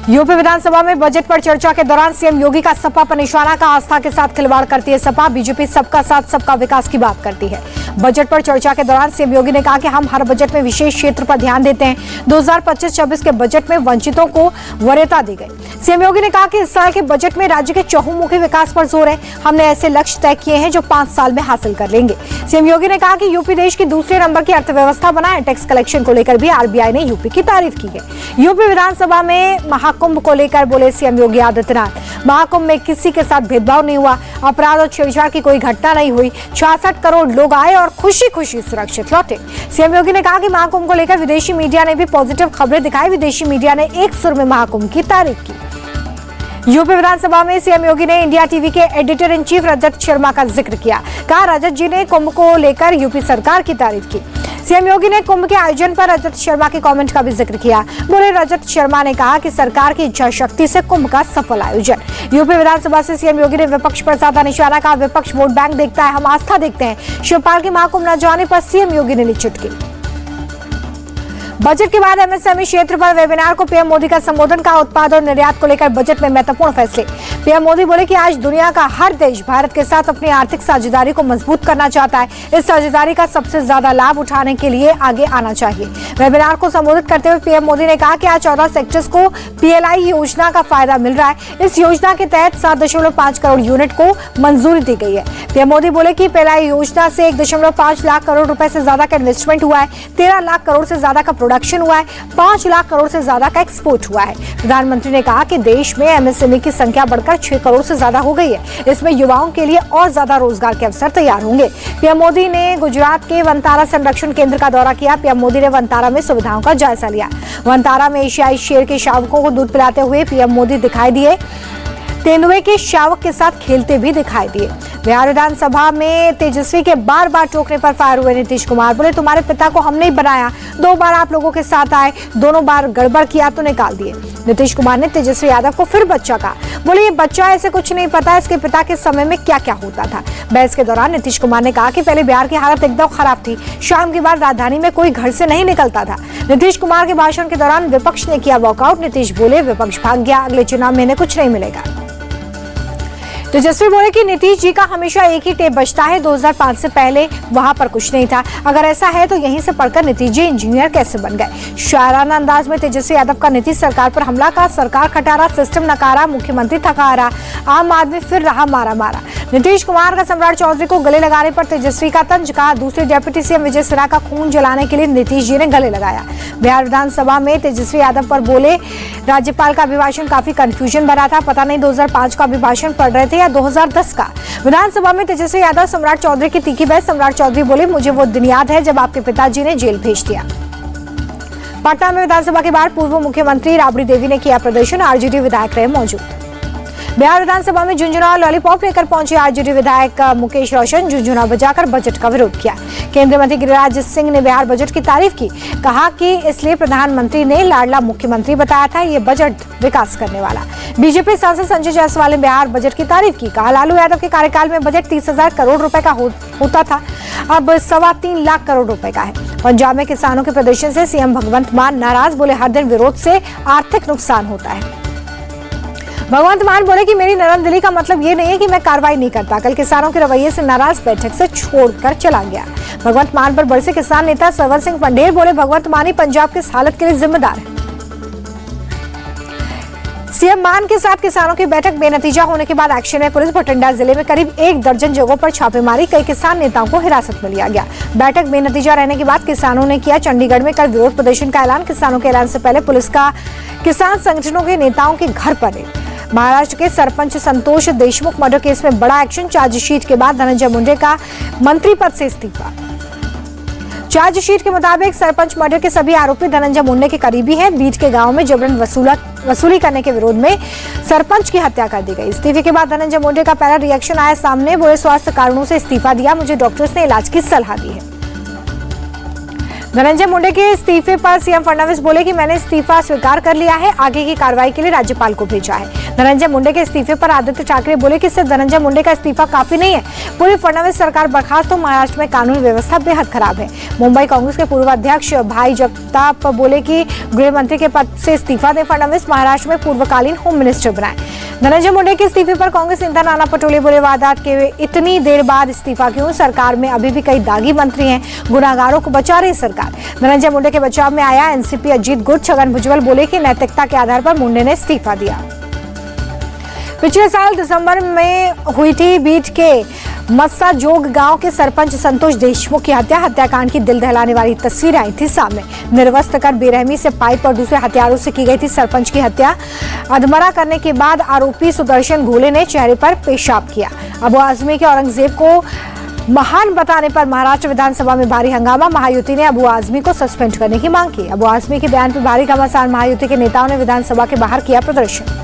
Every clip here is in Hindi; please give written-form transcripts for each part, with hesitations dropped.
यूपी विधानसभा में बजट पर चर्चा के दौरान सीएम योगी का सपा पर निशाना, का आस्था के साथ खिलवाड़ करती है सपा। बीजेपी सबका साथ सबका विकास की बात करती है। बजट पर चर्चा के दौरान सीएम योगी ने कहा कि हम हर बजट में विशेष क्षेत्र पर ध्यान देते हैं। 2025-26 के बजट में वंचितों को वरीयता दी गई। सीएम योगी ने कहा कि इस साल के बजट में राज्य के चहुमुखी विकास पर जोर है। हमने ऐसे लक्ष्य तय किए हैं जो 5 साल में हासिल कर लेंगे। सीएम योगी ने कहा कि यूपी देश की दूसरे नंबर की अर्थव्यवस्था बना है। टैक्स कलेक्शन को लेकर भी आरबीआई ने यूपी की तारीफ की है। यूपी विधानसभा में महाकुंभ को लेकर बोले सीएम योगी आदित्यनाथ, महाकुंभ में किसी के साथ भेदभाव नहीं हुआ, अपराध और छेड़छाड़ की कोई घटना नहीं हुई। 66 करोड़ लोग आए और खुशी खुशी सुरक्षित लौटे। सीएम योगी ने कहा कि महाकुंभ को लेकर विदेशी मीडिया ने भी पॉजिटिव खबरें दिखाई। विदेशी मीडिया ने एक सुर में महाकुंभ की तारीफ की। यूपी विधानसभा में सीएम योगी ने इंडिया टीवी के editor in chief Rajat Sharma का जिक्र किया। कहा, रजत जी ने कुंभ को लेकर यूपी सरकार की तारीफ की। सीएम योगी ने कुंभ के आयोजन पर रजत शर्मा के कमेंट का भी जिक्र किया। बोले, रजत शर्मा ने कहा कि सरकार की इच्छा शक्ति से कुंभ का सफल आयोजन। यूपी विधानसभा से सीएम योगी ने विपक्ष पर साधा निशाना, कहा विपक्ष वोट बैंक देखता है, हम आस्था देखते हैं। शिवपाल के महाकुंभ न जाने पर सीएम योगी ने ली चुटकी। बजट के बाद एमएसएमई क्षेत्र पर वेबिनार को पीएम मोदी का संबोधन, का उत्पाद और निर्यात को लेकर बजट में महत्वपूर्ण फैसले। पीएम मोदी बोले कि आज दुनिया का हर देश भारत के साथ अपनी आर्थिक साझेदारी को मजबूत करना चाहता है। इस साझेदारी का सबसे ज्यादा लाभ उठाने के लिए आगे आना चाहिए। वेबिनार को संबोधित करते हुए पीएम मोदी ने कहा कि आज 14 सेक्टर्स को पीएलआई योजना का फायदा मिल रहा है। इस योजना के तहत 7.5 करोड़ यूनिट को मंजूरी दी गई है। पीएम मोदी बोले कि पीएलआई योजना से 1.5 लाख करोड़ रुपए से ज्यादा का इन्वेस्टमेंट हुआ है। 13 लाख करोड़ से ज्यादा का प्रोडक्शन हुआ है। 5 लाख करोड़ से ज्यादा का एक्सपोर्ट हुआ है। प्रधानमंत्री ने कहा कि देश में एमएसएमई की संख्या बढ़कर 6 करोड़ से ज्यादा हो गई है। इसमें युवाओं के लिए और ज्यादा रोजगार के अवसर तैयार होंगे। पीएम मोदी ने गुजरात के वनतारा संरक्षण केंद्र का दौरा किया। पीएम मोदी ने वनतारा में सुविधाओं का जायजा लिया। वनतारा में एशियाई शेर के शावकों को दूध पिलाते हुए पीएम मोदी दिखाई दिए। तेंदुए के शावक के साथ खेलते भी दिखाई दिए। बिहार विधानसभा में तेजस्वी के बार बार टोकने पर फायर हुए नीतीश कुमार। बोले, तुम्हारे पिता को हमने ही बनाया, 2 बार आप लोगों के साथ आए, दोनों बार गड़बड़ किया तो निकाल दिए। नीतीश कुमार ने तेजस्वी यादव को फिर बच्चा कहा। बोले, ये बच्चा ऐसे कुछ नहीं पता इसके पिता के समय में क्या क्या होता था। बहस के दौरान नीतीश कुमार ने कहा कि पहले बिहार की हालत एकदम खराब थी, शाम के बाद राजधानी में कोई घर से नहीं निकलता था। नीतीश कुमार के भाषण के दौरान विपक्ष ने किया वॉकआउट। नीतीश बोले, विपक्ष भाग गया, अगले चुनाव में इन्हें कुछ नहीं मिलेगा। तेजस्वी बोले कि नीतीश जी का हमेशा एक ही टेप बजता है, 2005 से पहले वहां पर कुछ नहीं था। अगर ऐसा है तो यहीं से पढ़कर नीतीश जी इंजीनियर कैसे बन गए। शायराना अंदाज में तेजस्वी यादव का नीतीश सरकार पर हमला, का सरकार खटारा, सिस्टम नकारा, मुख्यमंत्री थका रहा, आम आदमी फिर रहा मारा मारा। नीतीश कुमार का सम्राट चौधरी को गले लगाने पर तेजस्वी का तंज, कहा दूसरे डिप्टी सीएम विजय सिन्हा का खून जलाने के लिए नीतीश जी ने गले लगाया। बिहार विधानसभा में तेजस्वी यादव पर बोले, राज्यपाल का अभिभाषण काफी कंफ्यूजन भरा था, पता नहीं 2005 का अभिभाषण पढ़ रहे थे या 2010 का। विधानसभा में तेजस्वी यादव सम्राट चौधरी की तीखी बहस। सम्राट चौधरी बोले, मुझे वो दिन याद है जब आपके पिताजी ने जेल भेज दिया। पटना में विधानसभा के बाहर पूर्व मुख्यमंत्री राबड़ी देवी ने किया प्रदर्शन। आरजेडी विधायक रहे मौजूद। बिहार विधानसभा में झुंझुनू लॉलीपॉप लेकर पहुंचे आरजेडी विधायक मुकेश रोशन। झुंझुनू बजाकर बजट का विरोध किया। केंद्रीय मंत्री गिरिराज सिंह ने बिहार बजट की तारीफ की। कहा कि इसलिए प्रधानमंत्री ने लाडला मुख्यमंत्री बताया था, ये बजट विकास करने वाला। बीजेपी सांसद संजय जायसवाल ने बिहार बजट की तारीफ की। कहा, लालू यादव के कार्यकाल में बजट 30,000 करोड़ रुपए का होता था, अब 3.25 लाख करोड़ रुपए का है। पंजाब में किसानों के प्रदर्शन से सीएम भगवंत मान नाराज। बोले, हर दिन विरोध से आर्थिक नुकसान होता है। भगवंत मान बोले कि मेरी नरम दिली का मतलब ये नहीं है कि मैं कार्रवाई नहीं करता। कल किसानों के रवैये से नाराज बैठक से छोड़कर चला गया। भगवंत मान पर बरसे किसान नेता सरवर सिंह पंडेर। बोले, भगवंत मान ही पंजाब की इस हालत के लिए जिम्मेदार है। सीएम मान के साथ किसानों की बैठक बेनतीजा होने के बाद एक्शन में पुलिस। भटिंडा जिले में करीब 1 दर्जन जगहों पर छापेमारी, कई किसान नेताओं को हिरासत में लिया गया। बैठक बेनतीजा रहने के बाद किसानों ने किया चंडीगढ़ में कल विरोध प्रदर्शन का ऐलान। किसानों के ऐलान से पहले पुलिस का किसान संगठनों के नेताओं के घर पर रेड। महाराष्ट्र के सरपंच संतोष देशमुख मर्डर केस में बड़ा एक्शन। चार्जशीट के बाद धनंजय मुंडे का मंत्री पद से इस्तीफा। चार्जशीट के मुताबिक सरपंच मर्डर के सभी आरोपी धनंजय मुंडे के करीबी हैं। बीट के गांव में जबरन वसूली करने के विरोध में सरपंच की हत्या कर दी गई। इस्तीफे के बाद धनंजय मुंडे का पहला रिएक्शन आया सामने। बोले, स्वास्थ्य कारणों से इस्तीफा दिया, मुझे डॉक्टर्स ने इलाज की सलाह दी है। धनंजय मुंडे के इस्तीफे पर सीएम फडणवीस बोले कि मैंने इस्तीफा स्वीकार कर लिया है, आगे की कार्रवाई के लिए राज्यपाल को भेजा है। धनंजय मुंडे के इस्तीफे पर आदित्य ठाकरे बोले कि सिर्फ धनंजय मुंडे का इस्तीफा काफी नहीं है, पूरी फडणवीस सरकार बर्खास्त तो महाराष्ट्र में कानून व्यवस्था बेहद खराब है। मुंबई कांग्रेस के पूर्व अध्यक्ष भाई जगताप बोले कि गृह मंत्री के पद से इस्तीफा दें, फडणवीस महाराष्ट्र में पूर्वकालीन होम मिनिस्टर बनाए। धनंजय मुंडे के इस्तीफे पर कांग्रेस नेता नाना पटोले बोले, वारदात के इतनी देर बाद इस्तीफा क्यों? सरकार में अभी भी कई दागी मंत्री हैं, गुनाहगारों को बचा रही सरकार। धनंजय मुंडे के बचाव में आया एनसीपी अजीत गुट। छगन भुजबल बोले कि नैतिकता के आधार पर मुंडे ने इस्तीफा दिया। पिछले साल दिसंबर में हुई थी बीट के मस्सा जोग गांव के सरपंच संतोष देशमुख की हत्याकांड की दिल दहलाने वाली तस्वीरें आई थी सामने। निर्वस्त्र कर बेरहमी से पाइप और दूसरे हथियारों से की गई थी सरपंच की हत्या। अधमरा करने के बाद आरोपी सुदर्शन घोले ने चेहरे पर पेशाब किया। अबू आजमी के औरंगजेब को महान बताने पर महाराष्ट्र विधानसभा में भारी हंगामा। महायुति ने अबू आजमी को सस्पेंड करने की मांग की। अबू आजमी के बयान पर भारी घमासान। महायुति के नेताओं ने विधानसभा के बाहर किया प्रदर्शन।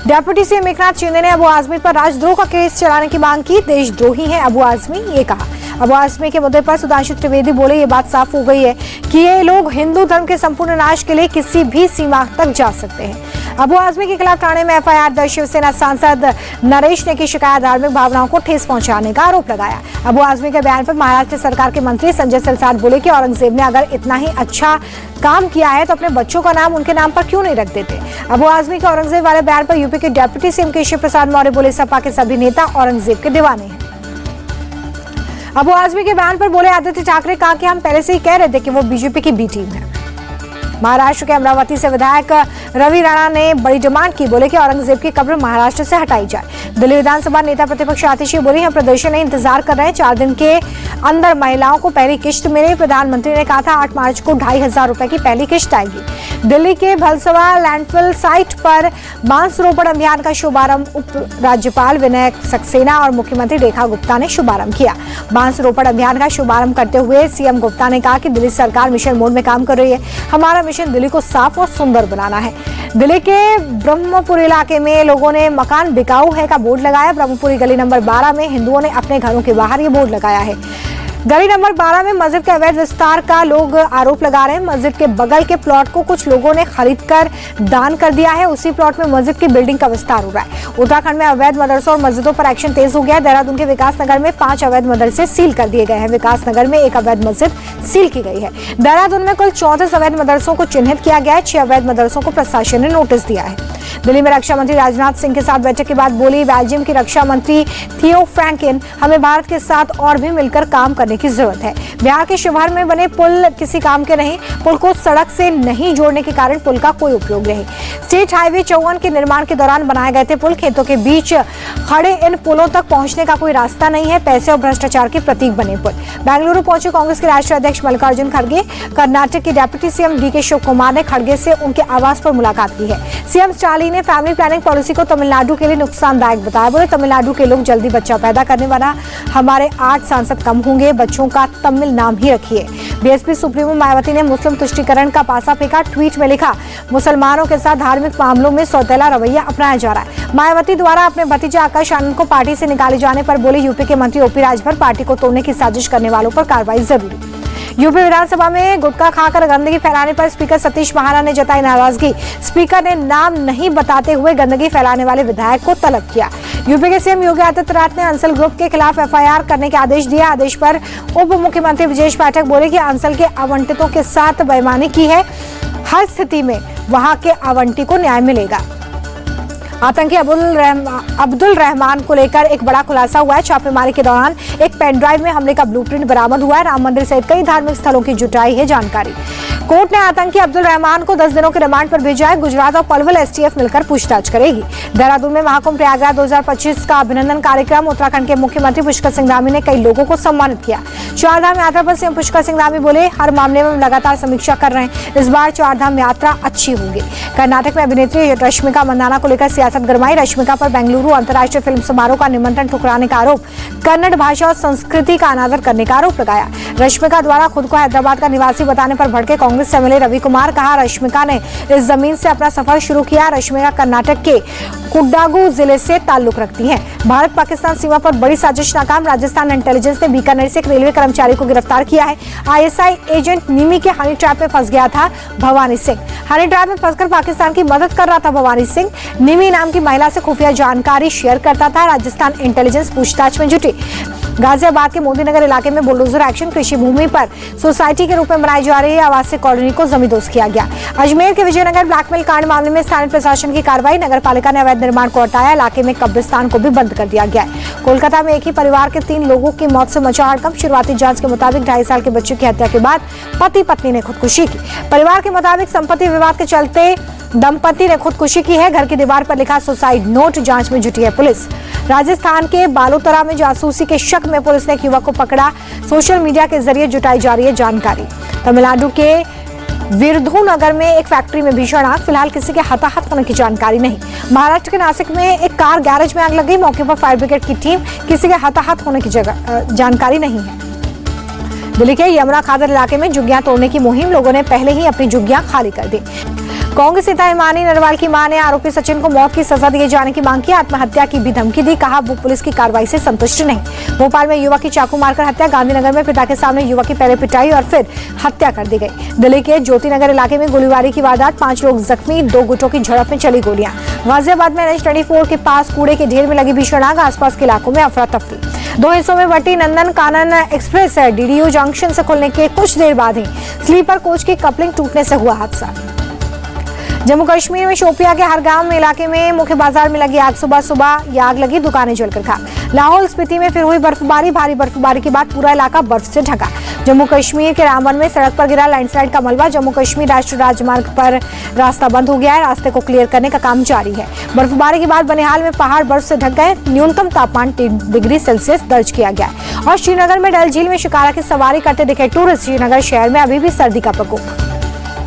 डेप्यूटी सीएम एकनाथ शिंदे ने अबू आजमी पर राजद्रोह का केस चलाने की मांग की। देशद्रोही है अबू आजमी, ये कहा। अबू आजमी के मुद्दे पर सुधांशु त्रिवेदी बोले, ये बात साफ हो गई है कि ये लोग हिंदू धर्म के संपूर्ण नाश के लिए किसी भी सीमा तक जा सकते हैं। अबू आजमी के खिलाफ थाने में एफआईआर दर्ज। शिवसेना सांसद नरेश ने की शिकायत, धार्मिक भावनाओं को ठेस पहुंचाने का आरोप लगाया। अबू आजमी के बयान पर महाराष्ट्र सरकार के मंत्री संजय सिरसाट बोले कि औरंगजेब ने अगर इतना ही अच्छा काम किया है तो अपने बच्चों का नाम उनके नाम पर क्यों नहीं रख देते। अबू आजमी के औरंगजेब वाले बयान पर यूपी के डिप्टी सीएम केशव प्रसाद मौर्य बोले, सपा के सभी नेता औरंगजेब के दीवाने हैं। अबू आजमी के बयान पर बोले आदित्य ठाकरे, कहा कि हम पहले से ही कह रहे थे कि वो बीजेपी की बी टीम है। महाराष्ट्र के अमरावती से विधायक रवि राणा ने बड़ी डिमांड की। बोले कि औरंगजेब की कब्र महाराष्ट्र से हटाई जाए। दिल्ली विधानसभा नेता प्रतिपक्ष आतिशी बोली, हम प्रदर्शन नहीं इंतजार कर रहे हैं, 4 दिन के अंदर महिलाओं को पहली किश्त मिले। प्रधानमंत्री ने कहा था 8 मार्च को 2500 रुपए की पहली किश्त आएगी। दिल्ली के भलसवा लैंडफिल साइट पर बांस रोपण अभियान का शुभारंभ उप राज्यपाल विनय सक्सेना और मुख्यमंत्री रेखा गुप्ता ने शुभारंभ किया। बांस रोपण अभियान का शुभारंभ करते हुए सीएम गुप्ता ने कहा कि दिल्ली सरकार मिशन मोड में काम कर रही है। हमारा मिशन दिल्ली को साफ और सुंदर बनाना है। दिल्ली के ब्रह्मपुर इलाके में लोगों ने मकान बिकाऊ है का बोर्ड लगाया। ब्रह्मपुरी गली नंबर 12 में हिंदुओं ने अपने घरों के बाहर ये बोर्ड लगाया है। गली नंबर 12 में मस्जिद के अवैध विस्तार का लोग आरोप लगा रहे हैं। मस्जिद के बगल के प्लॉट को कुछ लोगों ने खरीदकर दान कर दिया है। उसी प्लॉट में मस्जिद की बिल्डिंग का विस्तार हो रहा है। उत्तराखंड में अवैध मदरसों और मस्जिदों पर एक्शन तेज हो गया है। देहरादून के विकास नगर में 5 अवैध मदरसे सील कर दिए गए हैं। विकास नगर में 1 अवैध मस्जिद सील की गई है। देहरादून में कुल 34 अवैध मदरसों को चिन्हित किया गया है। 6 अवैध मदरसों को प्रशासन ने नोटिस दिया है। दिल्ली में रक्षा मंत्री राजनाथ सिंह के साथ बैठक के बाद बोली बेल्जियम की रक्षा मंत्री थियो फ्रैंकेन, हमें भारत के साथ और भी मिलकर काम करने की जरूरत है। बिहार के शिवहर में बने पुल किसी काम के नहीं। पुल को सड़क से नहीं जोड़ने के कारण पुल का कोई उपयोग नहीं। स्टेट हाईवे 54 के निर्माण के दौरान बनाए गए थे पुल। खेतों के बीच खड़े इन पुलों तक पहुंचने का कोई रास्ता नहीं है। पैसे और भ्रष्टाचार के प्रतीक बने पुल। बेंगलुरु पहुंचे कांग्रेस के राष्ट्रीय अध्यक्ष मल्लिकार्जुन खड़गे। कर्नाटक के deputy CM DK Shivakumar ने खड़गे से उनके आवास पर मुलाकात की है। सीएम स्टालिन ने फैमिली प्लानिंग पॉलिसी को तमिलनाडु के लिए नुकसानदायक बताया। बोले तमिलनाडु के लोग जल्दी बच्चा पैदा करने वाला, हमारे 8 सांसद कम होंगे, बच्चों का तमिल नाम ही रखिए। बीएसपी सुप्रीमो मायावती ने मुस्लिम तुष्टीकरण का पासा फेंका। ट्वीट में लिखा, मुसलमानों के साथ धार्मिक मामलों में सौतेला रवैया अपनाया जा रहा है। मायावती द्वारा अपने भतीजे आकाश आनंद को पार्टी से निकाले जाने पर बोले यूपी के मंत्री ओपी राजभर, पार्टी को तोड़ने की साजिश करने वालों पर कार्रवाई जरूरी। यूपी विधानसभा में गुटखा खाकर गंदगी फैलाने पर स्पीकर सतीश महाना ने जताई नाराजगी। स्पीकर ने नाम नहीं बताते हुए गंदगी फैलाने वाले विधायक को तलब किया। यूपी के सीएम योगी आदित्यनाथ ने अंसल ग्रुप के खिलाफ एफआईआर करने के आदेश दिया। आदेश पर उप मुख्यमंत्री ब्रजेश पाठक बोले कि अंसल के आवंटितों के साथ बेईमानी की है, हर स्थिति में वहां के आवंटी को न्याय मिलेगा। आतंकी अब्दुल रहमान को लेकर एक बड़ा खुलासा हुआ है। छापेमारी के दौरान एक पेन ड्राइव में हमले का ब्लूप्रिंट बरामद हुआ है। राम मंदिर सहित कई धार्मिक स्थलों की जुटाई है जानकारी। कोर्ट ने आतंकी अब्दुल रहमान को 10 दिनों के रिमांड पर भेजा है। गुजरात और पलवल एसटीएफ मिलकर पूछताछ करेगी। देहरादून में महाकुंभ प्रयागराज 2025 का अभिनंदन कार्यक्रम। उत्तराखंड के मुख्यमंत्री पुष्कर सिंह धामी ने कई लोगों को सम्मानित किया। चारधाम यात्रा पर सीएम पुष्कर सिंह धामी बोले, हर मामले में हम लगातार समीक्षा कर रहे हैं, इस बार चारधाम यात्रा अच्छी होगी। कर्नाटक में अभिनेत्री रश्मिका मंदाना को लेकर सियासत गरमाई। रश्मिका पर बेंगलुरु अंतर्राष्ट्रीय फिल्म समारोह का निमंत्रण ठुकराने का आरोप, कन्नड़ भाषा और संस्कृति का अनादर करने का आरोप लगाया। रश्मिका द्वारा खुद को हैदराबाद का निवासी बताने पर भड़के कांग्रेस कांग्रेस एमएलए रवि कुमार। कहा, रश्मिका ने इस जमीन से अपना सफर शुरू किया। रश्मिका कर्नाटक के कुड्डागू जिले से ताल्लुक रखती है। भारत पाकिस्तान सीमा पर बड़ी साजिश नाकाम। राजस्थान इंटेलिजेंस ने बीकानेर से एक रेलवे कर्मचारी को गिरफ्तार किया है। आईएसआई एजेंट निमी के हनी ट्रैप में फंस गया था भवानी सिंह। हनी ट्रैप में फंसकर पाकिस्तान की मदद कर रहा था भवानी सिंह। निमी नाम की महिला से खुफिया जानकारी शेयर करता था। राजस्थान इंटेलिजेंस पूछताछ में जुटी। गाजियाबाद के मोदी नगर इलाके में बुलडोजर एक्शन। कृषि भूमि पर सोसाइटी के रूप में बनाई जा रही आवासीय कॉलोनी को जमींदोज किया गया। अजमेर के विजयनगर ब्लैकमेल कांड मामले में स्थानीय प्रशासन की कार्रवाई। नगर पालिका ने अवैध निर्माण को हटाया। इलाके में कब्रिस्तान को भी बंद कर दिया गया है। कोलकाता में एक ही परिवार के 3 लोगों की मौत से मचा हड़कंप। शुरुआती जांच के मुताबिक 2.5 साल के बच्चे की हत्या के बाद पति पत्नी ने खुदकुशी की। परिवार के मुताबिक संपत्ति विवाद के चलते दंपति ने खुदकुशी की है। घर की दीवार पर लिखा सुसाइड नोट। जांच में जुटी है पुलिस। राजस्थान के बालोतरा में जासूसी के शक में पुलिस ने एक युवक को पकड़ा। सोशल मीडिया के जरिए जुटाई जा रही है जानकारी। तमिलनाडु के विरुधुनगर में एक फैक्ट्री में भीषण आग। फिलहाल किसी के हताहत होने की जानकारी नहीं। महाराष्ट्र के नासिक में एक कार गैरेज में आग लग गई। मौके पर फायर ब्रिगेड की टीम। किसी के हताहत होने की जानकारी नहीं है। दिल्ली के यमुना खादर इलाके में झुग्गियां तोड़ने की मुहिम। लोगों ने पहले ही अपनी झुग्गियां खाली कर दी। कांग्रेस नेता हिमानी नरवाल की मां ने आरोपी सचिन को मौत की सजा दिए जाने की मांग की। आत्महत्या की भी धमकी दी। कहा, वो पुलिस की कार्रवाई से संतुष्ट नहीं। भोपाल में युवक की चाकू मारकर हत्या। गांधीनगर में पिता के सामने युवक की पहले पिटाई और फिर हत्या कर दी गई। दिल्ली के ज्योतिनगर इलाके में गोलीबारी की वारदात। 5 लोग जख्मी। 2 गुटों की झड़प में चली गोलियां। गाजियाबाद में NH-24 के पास कूड़े के ढेर में लगी भीषण आग। आसपास के इलाकों में अफरा तफरी। 2 हिस्सों में बटी Nandan Kanan express DDU junction से खुलने के कुछ देर बाद ही स्लीपर कोच की कपलिंग टूटने से हुआ हादसा। जम्मू कश्मीर में शोपिया के हरगाम इलाके में मुख्य बाजार में लगी आग। सुबह ये आग लगी, दुकानें जलकर खाक। लाहौल स्पीति में फिर हुई बर्फबारी। भारी बर्फबारी के बाद पूरा इलाका बर्फ से ढका। जम्मू कश्मीर के रामबन में सड़क पर गिरा लैंडस्लाइड का मलबा। जम्मू कश्मीर राष्ट्रीय राजमार्ग पर रास्ता बंद हो गया है। रास्ते को क्लियर करने का काम जारी है। बर्फबारी के बाद बनिहाल में पहाड़ बर्फ से ढक गए। न्यूनतम तापमान 3 डिग्री सेल्सियस दर्ज किया गया है। और श्रीनगर में डल झील में शिकारा की सवारी करते दिखे टूरिस्ट। श्रीनगर शहर में अभी भी सर्दी का प्रकोप।